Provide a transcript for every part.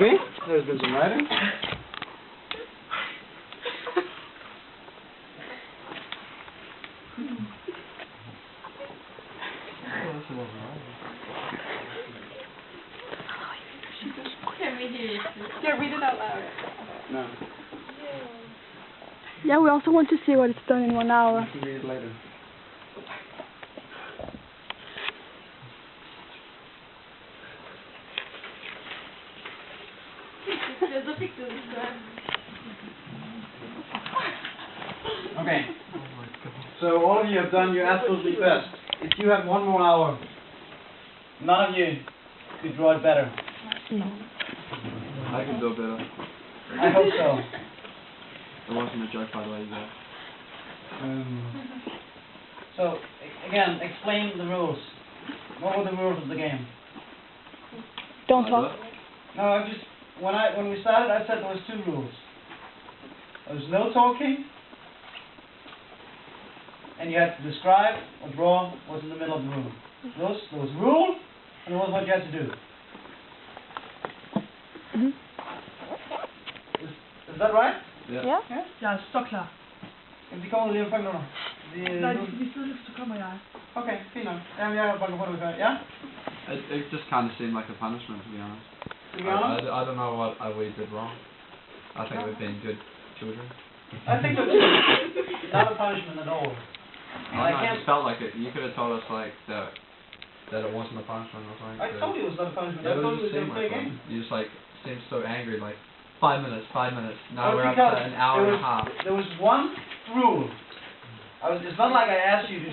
Okay, there's been some writing. Can we hear you? Yeah, read it out loud. No, Yeah, we also want to see what it's done in 1 hour. you can read it later. Okay. So all of you have done your absolutely best. If you had 1 more hour, none of you could draw it better. I can do better. I hope so. It wasn't a joke, by the way, you guys. So again, explain the rules. What were the rules of the game? Don't talk. No, I just when we started, I said there was 2 rules. There was no talking, and you had to describe or draw what's in the middle of the room. There was rule, and there was what you had to do. Mhm. Is that right? Ja. Ja? Jeg er så klar. Jamen, de kommer lige om 5 minutter. Nej, de sidder, så kommer jeg. Okay, fint nok. Jamen, jeg er bare på det. Ja? It just kind of seemed like a punishment, to be honest. To be honest, I don't know what we did wrong. I think we've been good children. I think so too. Not a punishment at all. I just felt like it. You could have told us like that it wasn't a punishment or something. I told you it was not a punishment. Yeah, I but told it you it was just going seemed to play a like game. one. You just like seemed so angry, like 5 minutes, 5 minutes. Now Well, we're up because to an hour and a half. There was one rule. It's not like I asked you to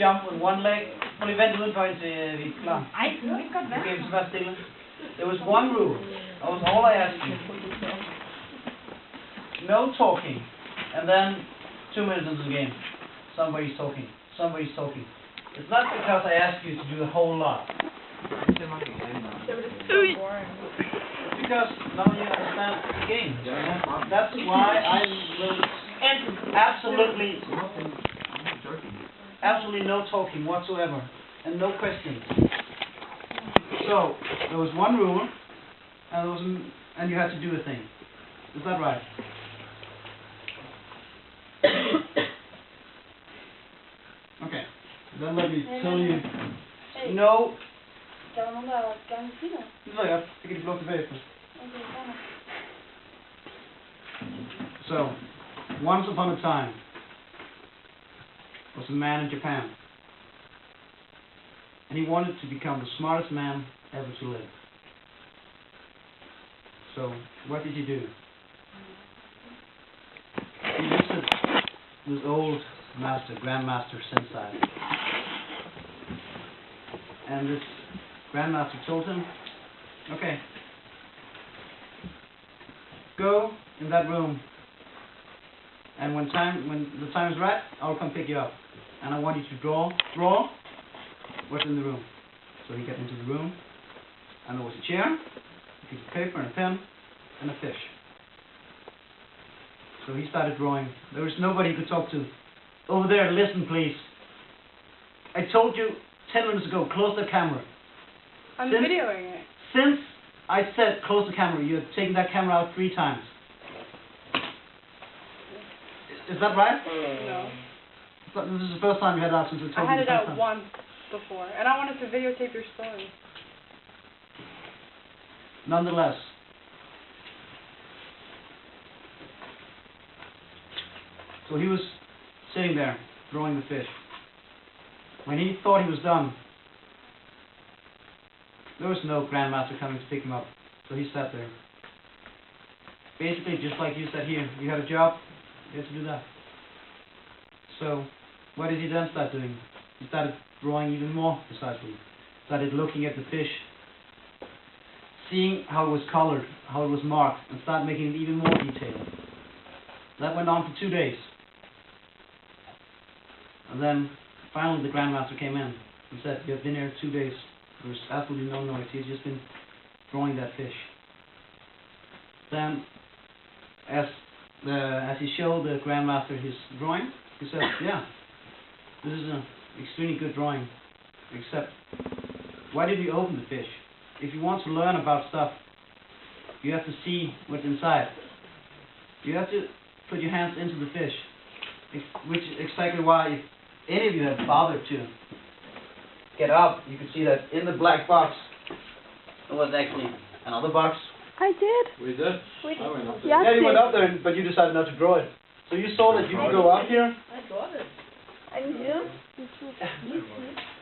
jump with one leg. Prøv lige vent udenfor indtil vi er klar. Ej, det kan ikke godt være. Okay, så vær stille. There was one rule. That was all I asked you. No talking. And then 2 minutes into the game, somebody's talking. Somebody's talking. It's not because I asked you to do a whole lot. It seemed like a game now. Because none of you understand the game. Yeah. That's why I will absolutely, I'm not joking. absolutely no talking whatsoever, and no questions. So there was one rule, and you had to do a thing. Is that right? Okay. Then let me tell you. No. Der var nogen, der gerne ville sige noget. Det ved jeg godt. Det kan de få lov til bagefter. Okay, fair nok. So, once upon a time, was a man in Japan, and he wanted to become the smartest man ever to live. So, what did he do? He visited this old master, Grandmaster Sensei, and this Grandmaster told him, okay, go in that room, and when the time is right, I'll come pick you up, and I want you to draw what's in the room. So he got into the room, and there was a chair, a piece of paper and a pen, and a fish. So he started drawing. There was nobody he could talk to. Over there, listen please. I told you 10 minutes ago, close the camera. I'm Since- videoing it. Since I said close the camera, you have taken that camera out 3 times. Is that right? No. But this is the first time you had it out since I I told had you it the out first time. once before, and I wanted to videotape your story. Nonetheless, so he was sitting there drawing the fish. When he thought he was done, there was no Grandmaster coming to pick him up, so he sat there. Basically, just like you said here, you had a job, you had to do that. So, what did he then start doing? He started drawing even more precisely. Started looking at the fish, seeing how it was colored, how it was marked, and started making it even more detailed. That went on for 2 days. And then, finally the Grandmaster came in and said, you have been here 2 days. There's absolutely no noise. He's just been drawing that fish. Then, as he showed the Grandmaster his drawing, he said, yeah, this is an extremely good drawing, except, why did you open the fish? If you want to learn about stuff, you have to see what's inside. You have to put your hands into the fish, which is exactly why if any of you had bothered to get up, you could see that in the black box, there was actually another box. I did. We did. We I went up there. Yeah. Yeah, you went up there, but you decided not to draw it. So you saw that you could go up here. And you?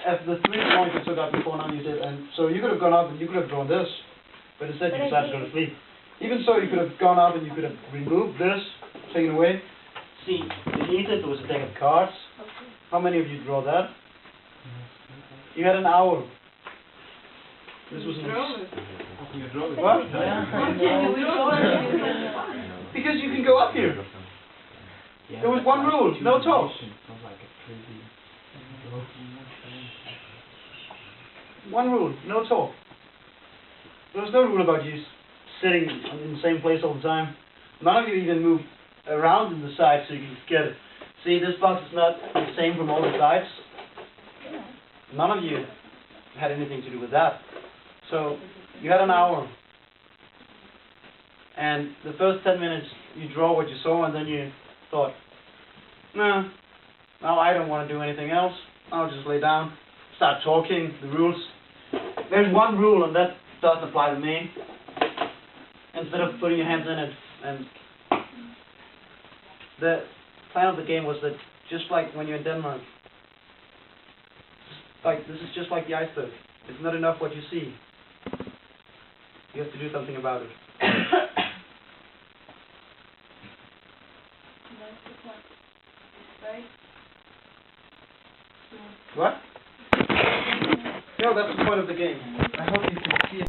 As the 3 points you took out before, now you did, and so you could have gone up and you could have drawn this, but instead you decided to go to sleep. Even so, you could have gone up and you could have removed this, taken away. See, beneath it there was a deck of cards. How many of you draw that? You had an hour. This was what? Because you can go up here. There was one rule, no talk. One rule, no talk. There was no rule about you sitting in the same place all the time. None of you even moved around in the sides so you can get it. See, this box is not the same from all the sides. None of you had anything to do with that. So, you had an hour. And the first 10 minutes, you draw what you saw, and then you thought, no, now I don't want to do anything else. I'll just lay down, start talking, the rules. There's one rule, and that doesn't apply to me. Instead of putting your hands in it, and the plan of the game was that just like when you're in Denmark, this is just like the iceberg. It's not enough what you see. You have to do something about it. What? No, that's the point of the game. I hope you